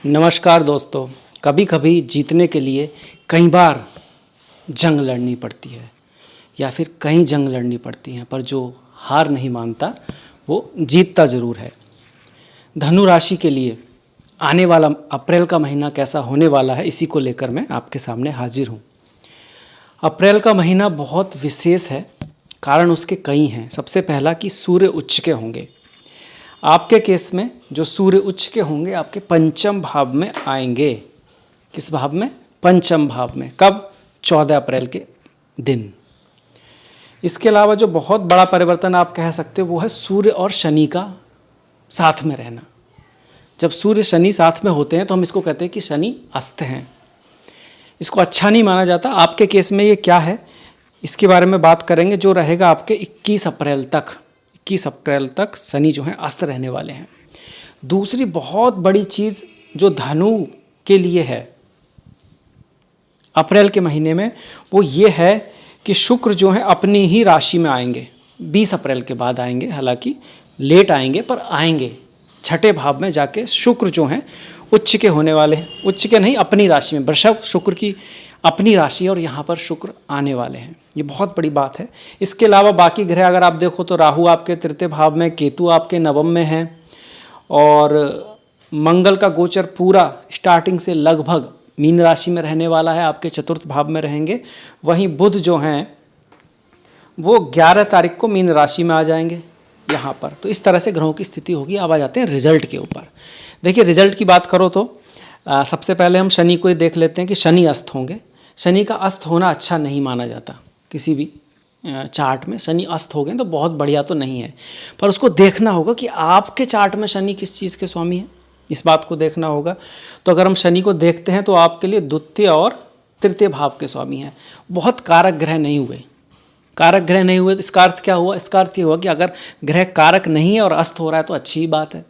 नमस्कार दोस्तों। कभी कभी जीतने के लिए कई बार जंग लड़नी पड़ती है या फिर कई जंग लड़नी पड़ती हैं, पर जो हार नहीं मानता वो जीतता ज़रूर है। धनु राशि के लिए आने वाला अप्रैल का महीना कैसा होने वाला है, इसी को लेकर मैं आपके सामने हाजिर हूँ। अप्रैल का महीना बहुत विशेष है, कारण उसके कई हैं। सबसे पहला कि सूर्य उच्च के होंगे। आपके केस में जो सूर्य उच्च के होंगे आपके पंचम भाव में आएंगे। किस भाव में? पंचम भाव में। कब? 14 अप्रैल के दिन। इसके अलावा जो बहुत बड़ा परिवर्तन आप कह सकते हो वो है सूर्य और शनि का साथ में रहना। जब सूर्य शनि साथ में होते हैं तो हम इसको कहते हैं कि शनि अस्त हैं। इसको अच्छा नहीं माना जाता। आपके केस में ये क्या है, इसके बारे में बात करेंगे। जो रहेगा आपके 21 अप्रैल तक शनि जो है अस्त रहने वाले हैं। दूसरी बहुत बड़ी चीज़ जो धनु के लिए है अप्रैल के महीने में, वो ये है कि शुक्र जो है अपनी ही राशि में आएंगे। 20 अप्रैल के बाद आएंगे, हालांकि लेट आएंगे पर आएंगे। छठे भाव में जाके शुक्र जो हैं उच्च के होने वाले हैं। उच्च के नहीं, अपनी राशि में। वृषभ शुक्र की अपनी राशि और यहाँ पर शुक्र आने वाले हैं। ये बहुत बड़ी बात है। इसके अलावा बाकी ग्रह अगर आप देखो तो राहु आपके तृतीय भाव में, केतु आपके नवम में है और मंगल का गोचर पूरा स्टार्टिंग से लगभग मीन राशि में रहने वाला है, आपके चतुर्थ भाव में रहेंगे। वहीं बुध जो हैं वो 11 तारीख को मीन राशि में आ जाएंगे यहाँ पर। तो इस तरह से ग्रहों की स्थिति होगी। अब आ जाते हैं रिजल्ट के ऊपर। देखिए, रिजल्ट की बात करो तो सबसे पहले हम शनि को ही देख लेते हैं कि शनि अस्त होंगे। शनि का अस्त होना अच्छा नहीं माना जाता किसी भी चार्ट में। शनि अस्त हो गए तो बहुत बढ़िया तो नहीं है, पर उसको देखना होगा कि आपके चार्ट में शनि किस चीज़ के स्वामी हैं, इस बात को देखना होगा। तो अगर हम शनि को देखते हैं तो आपके लिए द्वितीय और तृतीय भाव के स्वामी हैं। बहुत कारक ग्रह नहीं हुए। तो इसका अर्थ क्या हुआ? इसका अर्थ ये हुआ कि अगर ग्रह कारक नहीं है और अस्त हो रहा है तो अच्छी ही बात है,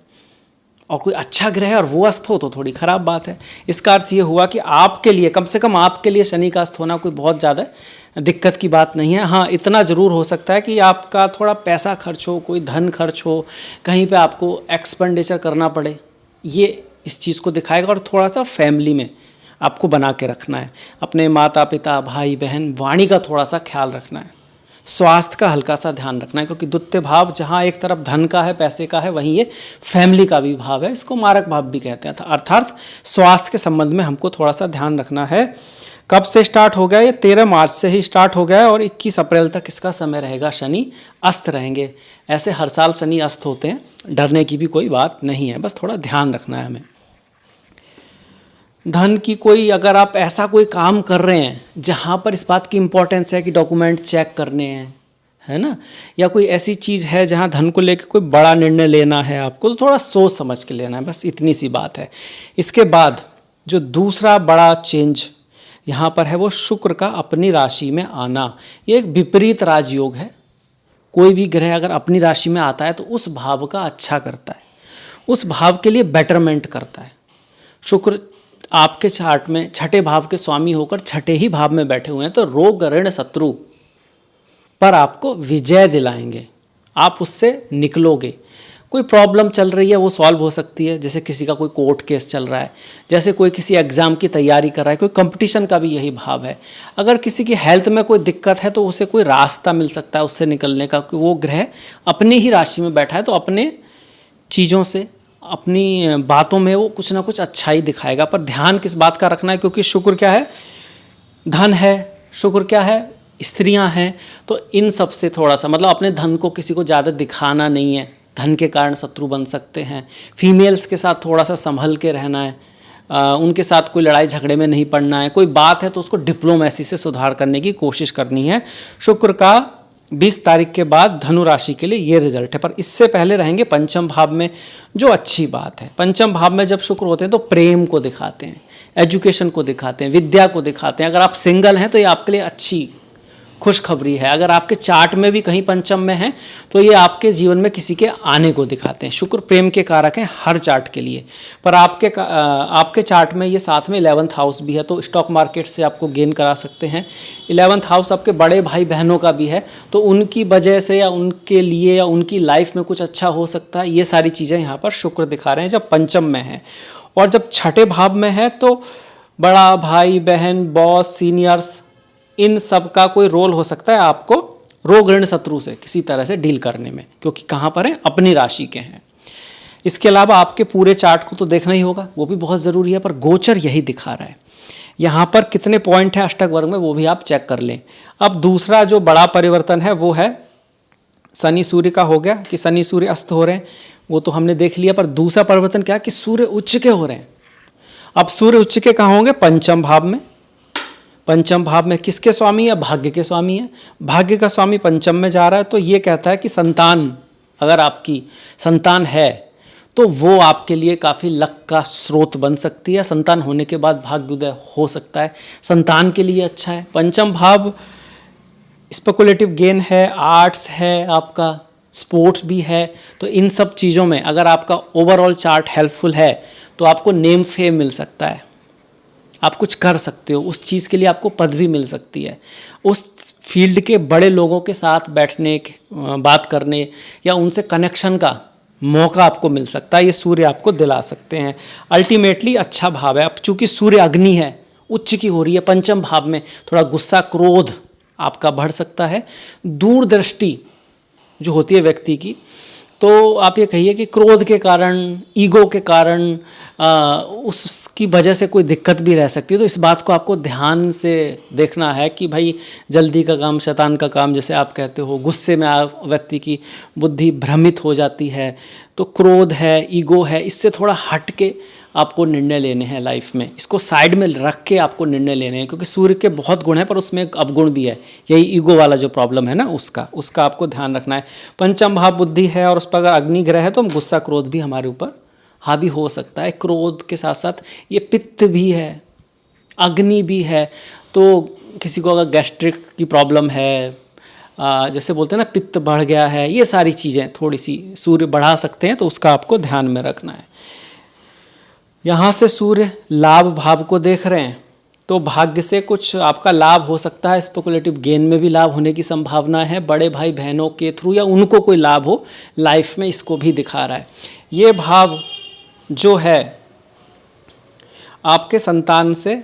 और कोई अच्छा ग्रह है और वो अस्त हो तो थोड़ी खराब बात है। इसका अर्थ ये हुआ कि आपके लिए, कम से कम आपके लिए शनि का अस्त होना कोई बहुत ज़्यादा दिक्कत की बात नहीं है। हाँ, इतना ज़रूर हो सकता है कि आपका थोड़ा पैसा खर्च हो, कोई धन खर्च हो, कहीं पे आपको एक्सपेंडिचर करना पड़े, ये इस चीज़ को दिखाएगा। और थोड़ा सा फैमिली में आपको बना के रखना है, अपने माता पिता भाई बहन वाणी का थोड़ा सा ख्याल रखना है, स्वास्थ्य का हल्का सा ध्यान रखना है, क्योंकि द्वितीय भाव जहाँ एक तरफ धन का है, पैसे का है, वहीं ये फैमिली का भी भाव है। इसको मारक भाव भी कहते हैं। अर्थात स्वास्थ्य के संबंध में हमको थोड़ा सा ध्यान रखना है। कब से स्टार्ट हो गया? ये 13 मार्च से ही स्टार्ट हो गया है और 21 अप्रैल तक इसका समय रहेगा। शनि अस्त रहेंगे। ऐसे हर साल शनि अस्त होते हैं, डरने की भी कोई बात नहीं है, बस थोड़ा ध्यान रखना है हमें। धन की कोई, अगर आप ऐसा कोई काम कर रहे हैं जहाँ पर इस बात की इम्पोर्टेंस है कि डॉक्यूमेंट चेक करने हैं, है ना, या कोई ऐसी चीज़ है जहाँ धन को लेकर कोई बड़ा निर्णय लेना है आपको, तो थोड़ा सोच समझ के लेना है, बस इतनी सी बात है। इसके बाद जो दूसरा बड़ा चेंज यहाँ पर है वो शुक्र का अपनी राशि में आना। ये एक विपरीत राजयोग है। कोई भी ग्रह अगर अपनी राशि में आता है तो उस भाव का अच्छा करता है, उस भाव के लिए बेटरमेंट करता है। शुक्र आपके चार्ट में छठे भाव के स्वामी होकर छठे ही भाव में बैठे हुए हैं, तो रोग ऋण शत्रु पर आपको विजय दिलाएंगे, आप उससे निकलोगे। कोई प्रॉब्लम चल रही है वो सॉल्व हो सकती है, जैसे किसी का कोई कोर्ट केस चल रहा है, जैसे कोई किसी एग्ज़ाम की तैयारी कर रहा है, कोई कंपटीशन का भी यही भाव है। अगर किसी की हेल्थ में कोई दिक्कत है तो उसे कोई रास्ता मिल सकता है उससे निकलने का, कि वो ग्रह अपनी ही राशि में बैठा है, तो अपने चीज़ों से, अपनी बातों में वो कुछ ना कुछ अच्छा ही दिखाएगा। पर ध्यान किस बात का रखना है, क्योंकि शुक्र क्या है? धन है। शुक्र क्या है? स्त्रियां हैं। तो इन सब से थोड़ा सा, मतलब अपने धन को किसी को ज़्यादा दिखाना नहीं है, धन के कारण शत्रु बन सकते हैं। फीमेल्स के साथ थोड़ा सा संभल के रहना है, उनके साथ कोई लड़ाई झगड़े में नहीं पड़ना है। कोई बात है तो उसको डिप्लोमेसी से सुधार करने की कोशिश करनी है। शुक्र का 20 तारीख के बाद धनु राशि के लिए ये रिजल्ट है। पर इससे पहले रहेंगे पंचम भाव में, जो अच्छी बात है। पंचम भाव में जब शुक्र होते हैं तो प्रेम को दिखाते हैं, एजुकेशन को दिखाते हैं, विद्या को दिखाते हैं। अगर आप सिंगल हैं तो ये आपके लिए अच्छी खुशखबरी है। अगर आपके चार्ट में भी कहीं पंचम में है तो ये आपके जीवन में किसी के आने को दिखाते हैं। शुक्र प्रेम के कारक हैं हर चार्ट के लिए। पर आपके चार्ट में ये साथ में 11th हाउस भी है, तो स्टॉक मार्केट से आपको गेन करा सकते हैं। 11th हाउस आपके बड़े भाई बहनों का भी है, तो उनकी वजह से या उनके लिए या उनकी लाइफ में कुछ अच्छा हो सकता है। ये सारी चीज़ें यहाँ पर शुक्र दिखा रहे हैं जब पंचम में है। और जब छठे भाव में है तो बड़ा भाई बहन, बॉस, सीनियर्स, इन सब का कोई रोल हो सकता है आपको रोग ऋण शत्रु से किसी तरह से डील करने में, क्योंकि कहाँ पर है, अपनी राशि के हैं। इसके अलावा आपके पूरे चार्ट को तो देखना ही होगा, वो भी बहुत ज़रूरी है, पर गोचर यही दिखा रहा है। यहाँ पर कितने पॉइंट है अष्टक वर्ग में वो भी आप चेक कर लें। अब दूसरा जो बड़ा परिवर्तन है वो है शनि सूर्य का हो गया कि शनि सूर्य अस्त हो रहे हैं, वो तो हमने देख लिया। पर दूसरा परिवर्तन क्या है कि सूर्य उच्च के हो रहे हैं। अब सूर्य उच्च के कहाँ होंगे? पंचम भाव में। पंचम भाव में किसके स्वामी है? भाग्य के स्वामी है। भाग्य का स्वामी पंचम में जा रहा है, तो ये कहता है कि संतान, अगर आपकी संतान है तो वो आपके लिए काफ़ी लक का स्रोत बन सकती है। संतान होने के बाद भाग्योदय हो सकता है, संतान के लिए अच्छा है। पंचम भाव स्पेकुलेटिव गेन है, आर्ट्स है, आपका स्पोर्ट्स भी है। तो इन सब चीज़ों में अगर आपका ओवरऑल चार्ट हेल्पफुल है तो आपको नेम फेम मिल सकता है, आप कुछ कर सकते हो, उस चीज़ के लिए आपको पदवी मिल सकती है। उस फील्ड के बड़े लोगों के साथ बैठने, बात करने या उनसे कनेक्शन का मौका आपको मिल सकता है, ये सूर्य आपको दिला सकते हैं। अल्टीमेटली अच्छा भाव है। अब चूंकि सूर्य अग्नि है, उच्च की हो रही है पंचम भाव में, थोड़ा गुस्सा क्रोध आपका बढ़ सकता है। दूरदृष्टि जो होती है व्यक्ति की, तो आप ये कहिए कि क्रोध के कारण, ईगो के कारण उसकी वजह से कोई दिक्कत भी रह सकती है। तो इस बात को आपको ध्यान से देखना है कि भाई जल्दी का काम शैतान का काम, जैसे आप कहते हो। गुस्से में व्यक्ति की बुद्धि भ्रमित हो जाती है। तो क्रोध है, ईगो है, इससे थोड़ा हट के आपको निर्णय लेने हैं लाइफ में। इसको साइड में रख के आपको निर्णय लेने हैं, क्योंकि सूर्य के बहुत गुण हैं पर उसमें एक अवगुण भी है, यही ईगो वाला जो प्रॉब्लम है ना, उसका आपको ध्यान रखना है। पंचम भाव बुद्धि है और उस पर अगर अग्नि ग्रह है तो हम गुस्सा क्रोध भी हमारे ऊपर हावी हो सकता है। क्रोध के साथ साथ ये पित्त भी है, अग्नि भी है। तो किसी को अगर गैस्ट्रिक की प्रॉब्लम है, जैसे बोलते हैं ना पित्त बढ़ गया है, ये सारी चीज़ें थोड़ी सी सूर्य बढ़ा सकते हैं, तो उसका आपको ध्यान में रखना है। यहाँ से सूर्य लाभ भाव को देख रहे हैं तो भाग्य से कुछ आपका लाभ हो सकता है। स्पेकुलेटिव गेन में भी लाभ होने की संभावना है, बड़े भाई बहनों के थ्रू या उनको कोई लाभ हो लाइफ में, इसको भी दिखा रहा है। ये भाव जो है आपके संतान से,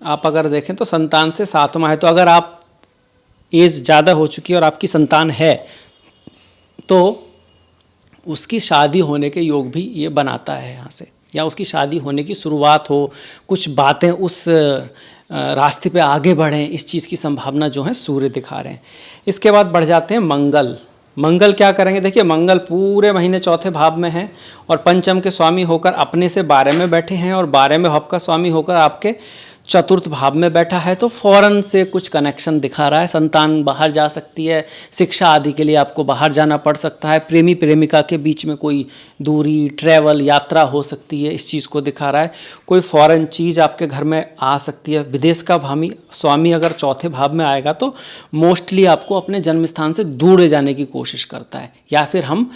आप अगर देखें तो संतान से सातवां है। तो अगर आप एज ज़्यादा हो चुकी है और आपकी संतान है तो उसकी शादी होने के योग भी ये बनाता है यहाँ से, या उसकी शादी होने की शुरुआत हो, कुछ बातें उस रास्ते पे आगे बढ़ें, इस चीज़ की संभावना जो है सूर्य दिखा रहे हैं। इसके बाद बढ़ जाते हैं मंगल। मंगल क्या करेंगे? देखिए मंगल पूरे महीने चौथे भाव में है और पंचम के स्वामी होकर अपने से 12 में बैठे हैं और 12वें भाव का स्वामी होकर आपके चतुर्थ भाव में बैठा है। तो फौरन से कुछ कनेक्शन दिखा रहा है। संतान बाहर जा सकती है, शिक्षा आदि के लिए आपको बाहर जाना पड़ सकता है, प्रेमी प्रेमिका के बीच में कोई दूरी, ट्रैवल, यात्रा हो सकती है, इस चीज़ को दिखा रहा है। कोई फॉरेन चीज़ आपके घर में आ सकती है। विदेश का स्वामी अगर चौथे भाव में आएगा तो मोस्टली आपको अपने जन्म स्थान से दूर जाने की कोशिश करता है, या फिर हम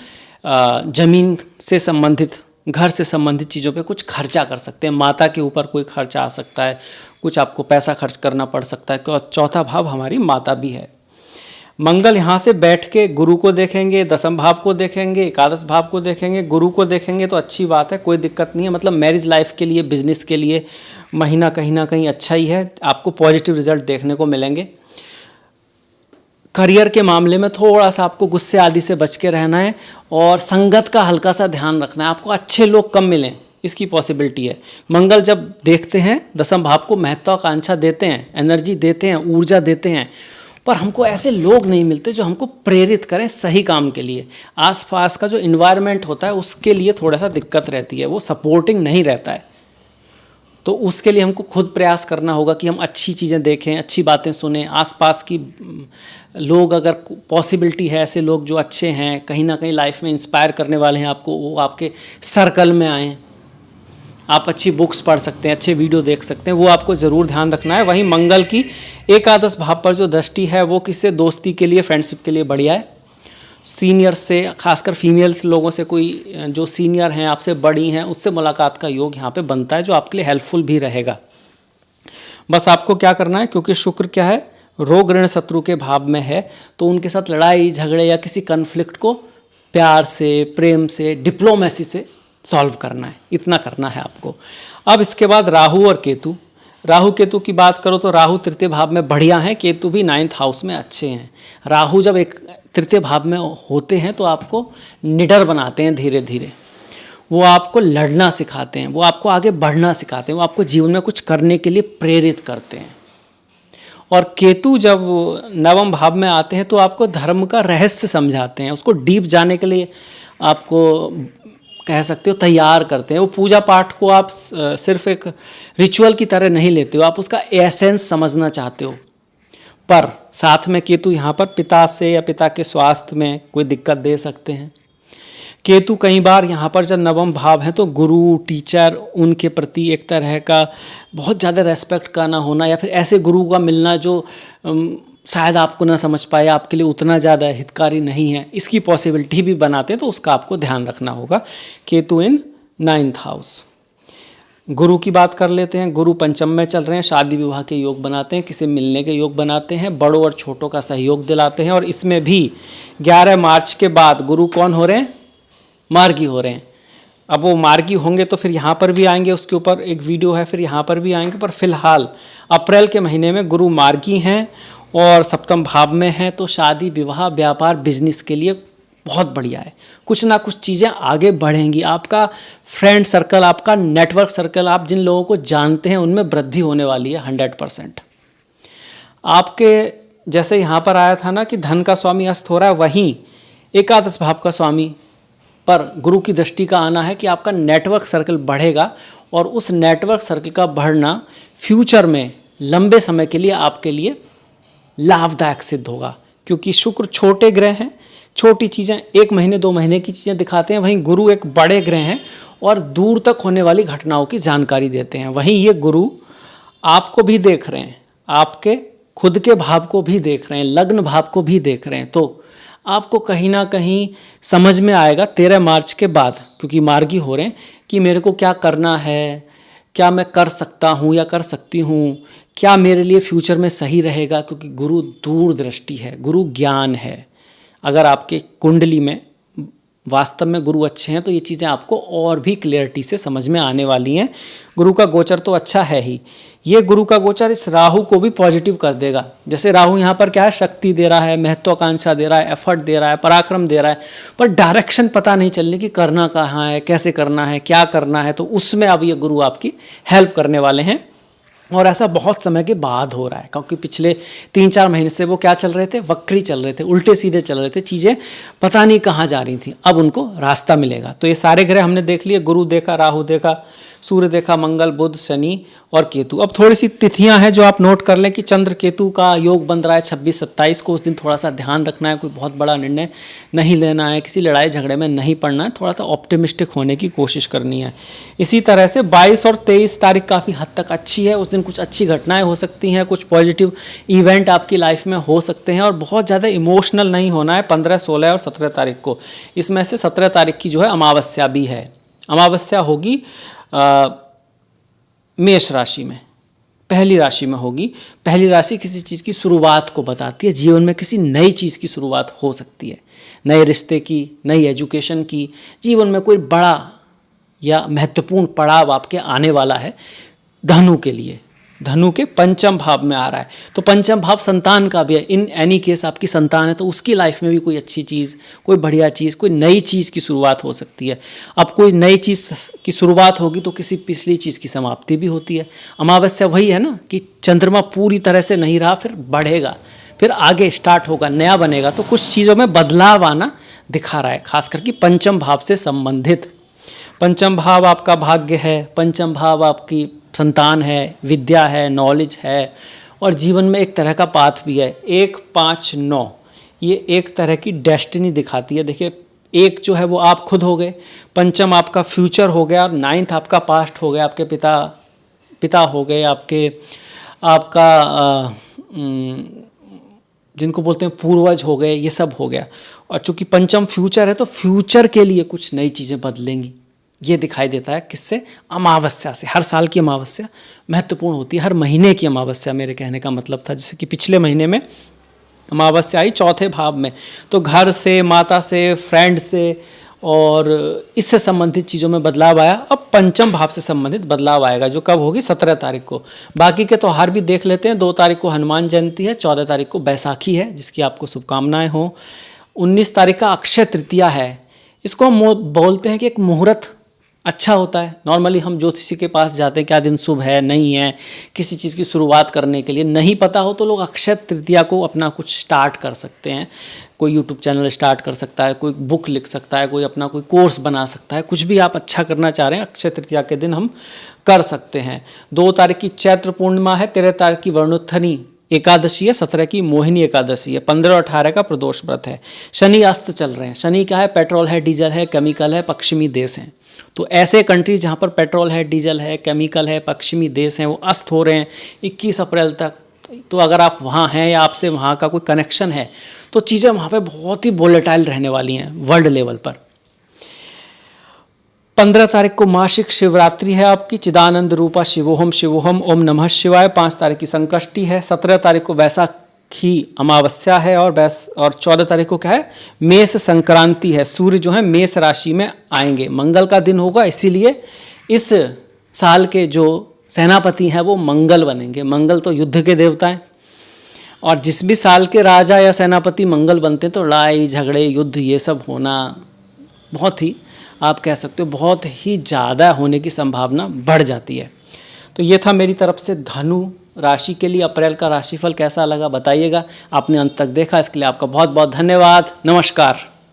ज़मीन से संबंधित, घर से संबंधित चीज़ों पे कुछ खर्चा कर सकते हैं। माता के ऊपर कोई खर्चा आ सकता है, कुछ आपको पैसा खर्च करना पड़ सकता है, क्योंकि चौथा भाव हमारी माता भी है। मंगल यहाँ से बैठ के गुरु को देखेंगे, दसम भाव को देखेंगे, एकादश भाव को देखेंगे, गुरु को देखेंगे, तो अच्छी बात है, कोई दिक्कत नहीं है। मतलब मैरिज लाइफ के लिए, बिजनेस के लिए महीना कहीं ना कहीं अच्छा ही है, आपको पॉजिटिव रिजल्ट देखने को मिलेंगे। करियर के मामले में थोड़ा सा आपको गुस्से आदि से बच के रहना है और संगत का हल्का सा ध्यान रखना है। आपको अच्छे लोग कम मिलें, इसकी पॉसिबिलिटी है। मंगल जब देखते हैं दसम भाव को महत्वाकांक्षा देते हैं, एनर्जी देते हैं, ऊर्जा देते हैं, पर हमको ऐसे लोग नहीं मिलते जो हमको प्रेरित करें सही काम के लिए। आसपास का जो इन्वायरमेंट होता है उसके लिए थोड़ा सा दिक्कत रहती है, वो सपोर्टिंग नहीं रहता है। तो उसके लिए हमको खुद प्रयास करना होगा कि हम अच्छी चीज़ें देखें, अच्छी बातें सुनें, आसपास की लोग, अगर पॉसिबिलिटी है ऐसे लोग जो अच्छे हैं, कहीं ना कहीं लाइफ में इंस्पायर करने वाले हैं आपको, वो आपके सर्कल में आएँ। आप अच्छी बुक्स पढ़ सकते हैं, अच्छे वीडियो देख सकते हैं, वो आपको ज़रूर ध्यान रखना है। वहीं मंगल की एकादश भाव पर जो दृष्टि है वो किससे? दोस्ती के लिए, फ्रेंडशिप के लिए बढ़िया है। सीनियर से, खासकर फीमेल्स लोगों से, कोई जो सीनियर हैं, आपसे बड़ी हैं, उससे मुलाकात का योग यहाँ पे बनता है, जो आपके लिए हेल्पफुल भी रहेगा। बस आपको क्या करना है, क्योंकि शुक्र क्या है, रोग ऋण शत्रु के भाव में है, तो उनके साथ लड़ाई झगड़े या किसी कन्फ्लिक्ट को प्यार से, प्रेम से, डिप्लोमेसी से सॉल्व करना है, इतना करना है आपको। अब इसके बाद राहु और केतु। राहु केतु की बात करो तो राहु तृतीय भाव में बढ़िया हैं, केतु भी 9th हाउस में अच्छे हैं। राहु जब एक तृतीय भाव में होते हैं तो आपको निडर बनाते हैं, धीरे धीरे वो आपको लड़ना सिखाते हैं, वो आपको आगे बढ़ना सिखाते हैं, वो आपको जीवन में कुछ करने के लिए प्रेरित करते हैं। और केतु जब 9वें भाव में आते हैं तो आपको धर्म का रहस्य समझाते हैं, उसको डीप जाने के लिए आपको कह सकते हो तैयार करते हैं। वो पूजा पाठ को आप सिर्फ एक रिचुअल की तरह नहीं लेते हो, आप उसका एसेंस समझना चाहते हो। पर साथ में केतु यहाँ पर पिता से या पिता के स्वास्थ्य में कोई दिक्कत दे सकते हैं। केतु कई बार यहाँ पर जब 9वें भाव है तो गुरु, टीचर, उनके प्रति एक तरह का बहुत ज़्यादा रेस्पेक्ट का ना होना, या फिर ऐसे गुरु का मिलना जो शायद आपको ना समझ पाए, आपके लिए उतना ज़्यादा हितकारी नहीं है, इसकी पॉसिबिलिटी भी बनाते हैं, तो उसका आपको ध्यान रखना होगा। केतु इन 9th हाउस। गुरु की बात कर लेते हैं। गुरु पंचम में चल रहे हैं, शादी विवाह के योग बनाते हैं, किसी मिलने के योग बनाते हैं, बड़ों और छोटों का सहयोग दिलाते हैं। और इसमें भी 11 मार्च के बाद गुरु कौन हो रहे हैं? मार्गी हो रहे हैं। अब वो मार्गी होंगे तो फिर यहाँ पर भी आएंगे, उसके ऊपर एक वीडियो है, फिर यहाँ पर भी आएंगे। पर फिलहाल अप्रैल के महीने में गुरु मार्गी हैं और 7वें भाव में हैं, तो शादी विवाह, व्यापार, बिजनेस के लिए बहुत बढ़िया है। कुछ ना कुछ चीज़ें आगे बढ़ेंगी। आपका फ्रेंड सर्कल, आपका नेटवर्क सर्कल, आप जिन लोगों को जानते हैं उनमें वृद्धि होने वाली है 100%। आपके जैसे यहाँ पर आया था ना कि धन का स्वामी अस्त हो रहा है, वहीं एकादश भाव का स्वामी पर गुरु की दृष्टि का आना है कि आपका नेटवर्क सर्कल बढ़ेगा। और उस नेटवर्क सर्कल का बढ़ना फ्यूचर में लंबे समय के लिए आपके लिए लाभदायक सिद्ध होगा, क्योंकि शुक्र छोटे ग्रह हैं, छोटी चीज़ें 1 महीने 2 महीने की चीज़ें दिखाते हैं, वहीं गुरु एक बड़े ग्रह हैं और दूर तक होने वाली घटनाओं की जानकारी देते हैं। वहीं ये गुरु आपको भी देख रहे हैं, आपके खुद के भाव को भी देख रहे हैं, लग्न भाव को भी देख रहे हैं, तो आपको कहीं ना कहीं समझ में आएगा 13 मार्च के बाद, क्योंकि मार्गी हो रहे हैं, कि मेरे को क्या करना है, क्या मैं कर सकता हूँ या कर सकती हूँ, क्या मेरे लिए फ्यूचर में सही रहेगा। क्योंकि गुरु दूरदृष्टि है, गुरु ज्ञान है। अगर आपके कुंडली में वास्तव में गुरु अच्छे हैं तो ये चीज़ें आपको और भी क्लियरिटी से समझ में आने वाली हैं। गुरु का गोचर तो अच्छा है ही, ये गुरु का गोचर इस राहु को भी पॉजिटिव कर देगा। जैसे राहु यहाँ पर क्या है, शक्ति दे रहा है, महत्वाकांक्षा दे रहा है, एफर्ट दे रहा है, पराक्रम दे रहा है, पर डायरेक्शन पता नहीं चलने की करना कहाँ है, कैसे करना है, क्या करना है, तो उसमें अब ये गुरु आपकी हेल्प करने वाले हैं। और ऐसा बहुत समय के बाद हो रहा है, क्योंकि पिछले 3-4 महीने से वो क्या चल रहे थे, वक्री चल रहे थे, उल्टे सीधे चल रहे थे, चीज़ें पता नहीं कहाँ जा रही थी। अब उनको रास्ता मिलेगा। तो ये सारे ग्रह हमने देख लिए, गुरु देखा, राहु देखा, सूर्य देखा, मंगल, बुध, शनि और केतु। अब थोड़ी सी तिथियां हैं जो आप नोट कर लें कि चंद्र केतु का योग बन रहा है 26-27 को। उस दिन थोड़ा सा ध्यान रखना है, कोई बहुत बड़ा निर्णय नहीं लेना है, किसी लड़ाई झगड़े में नहीं पड़ना है, थोड़ा सा ऑप्टिमिस्टिक होने की कोशिश करनी है। इसी तरह से 22 और 23 तारीख काफ़ी हद तक अच्छी है। उस दिन कुछ अच्छी घटनाएं हो सकती हैं, कुछ पॉजिटिव इवेंट आपकी लाइफ में हो सकते हैं, और बहुत ज़्यादा इमोशनल नहीं होना है 15, 16 और 17 तारीख को। इसमें से 17 तारीख की जो है अमावस्या भी है। अमावस्या होगी मेष राशि में, पहली राशि में होगी। पहली राशि किसी चीज़ की शुरुआत को बताती है, जीवन में किसी नई चीज़ की शुरुआत हो सकती है, नए रिश्ते की, नई एजुकेशन की, जीवन में कोई बड़ा या महत्वपूर्ण पड़ाव आपके आने वाला है। धनु के लिए, धनु के पंचम भाव में आ रहा है, तो पंचम भाव संतान का भी है। इन एनी केस आपकी संतान है तो उसकी लाइफ में भी कोई अच्छी चीज़, कोई बढ़िया चीज़, कोई नई चीज़ की शुरुआत हो सकती है। अब कोई नई चीज़ की शुरुआत होगी तो किसी पिछली चीज़ की समाप्ति भी होती है। अमावस्या वही है ना कि चंद्रमा पूरी तरह से नहीं रहा, फिर बढ़ेगा, फिर आगे स्टार्ट होगा, नया बनेगा, तो कुछ चीज़ों में बदलाव आना दिखा रहा है, खास करके पंचम भाव से संबंधित। पंचम भाव आपका भाग्य है, पंचम भाव आपकी संतान है, विद्या है, नॉलेज है, और जीवन में एक तरह का पाथ भी है। 1, 5, 9 ये एक तरह की डेस्टिनी दिखाती है। देखिए, 1 जो है वो आप खुद हो गए, पंचम आपका फ्यूचर हो गया, और 9th आपका पास्ट हो गया, आपके पिता हो गए, आपका जिनको बोलते हैं पूर्वज हो गए, ये सब हो गया। और चूंकि पंचम फ्यूचर है तो फ्यूचर के लिए कुछ नई चीज़ें बदलेंगी, ये दिखाई देता है। किससे? अमावस्या से। हर साल की अमावस्या महत्वपूर्ण होती है, हर महीने की अमावस्या मेरे कहने का मतलब था। जैसे कि पिछले महीने में अमावस्या आई 4थे भाव में, तो घर से, माता से, फ्रेंड से और इससे संबंधित चीज़ों में बदलाव आया। अब पंचम भाव से संबंधित बदलाव आएगा, जो कब होगी? 17 तारीख को। बाकी के त्यौहार भी देख लेते हैं। 2 तारीख को हनुमान जयंती है, 14 तारीख को बैसाखी है, जिसकी आपको शुभकामनाएं हो। 19 तारीख का अक्षय तृतीया है। इसको हम बोलते हैं कि एक मुहूर्त अच्छा होता है। नॉर्मली हम ज्योतिषी के पास जाते हैं, क्या दिन शुभ है नहीं है, किसी चीज़ की शुरुआत करने के लिए नहीं पता हो तो लोग अक्षय तृतीया को अपना कुछ स्टार्ट कर सकते हैं। कोई यूट्यूब चैनल स्टार्ट कर सकता है, कोई बुक लिख सकता है, कोई अपना कोई कोर्स बना सकता है। कुछ भी आप अच्छा करना चाह रहे हैं, अक्षय तृतीया के दिन हम कर सकते हैं। 2 तारीख की चैत्र पूर्णिमा है, 13 तारीख की वर्णोत्थनी एकादशी है, 17 की मोहिनी एकादशी है, 15 और 18 का प्रदोष व्रत है। शनि अस्त चल रहे हैं। शनि क्या है? पेट्रोल है, डीजल है, केमिकल है, पश्चिमी देश हैं। तो ऐसे कंट्रीज जहाँ पर पेट्रोल है, डीजल है, केमिकल है, पश्चिमी देश हैं, वो अस्त हो रहे हैं 21 अप्रैल तक। तो अगर आप वहाँ हैं या आपसे वहाँ का कोई कनेक्शन है तो चीज़ें वहाँ पे बहुत ही वोलेटाइल रहने वाली हैं वर्ल्ड लेवल पर। 15 तारीख को मासिक शिवरात्रि है आपकी, चिदानंद रूपा शिवोहम शिवोहम ओम नमः शिवाय। 5 तारीख की संकष्टी है। 17 तारीख को वैसाखी अमावस्या है और 14 तारीख को क्या है? मेष संक्रांति है। सूर्य जो है मेष राशि में आएंगे। मंगल का दिन होगा, इसीलिए इस साल के जो सेनापति हैं वो मंगल बनेंगे। मंगल तो युद्ध के देवता हैं, और जिस भी साल के राजा या सेनापति मंगल बनते हैं तो लड़ाई झगड़े युद्ध ये सब होना बहुत ही, आप कह सकते हो बहुत ही ज़्यादा होने की संभावना बढ़ जाती है। तो ये था मेरी तरफ से धनु राशि के लिए अप्रैल का राशिफल। कैसा लगा बताइएगा। आपने अंत तक देखा, इसके लिए आपका बहुत बहुत धन्यवाद। नमस्कार।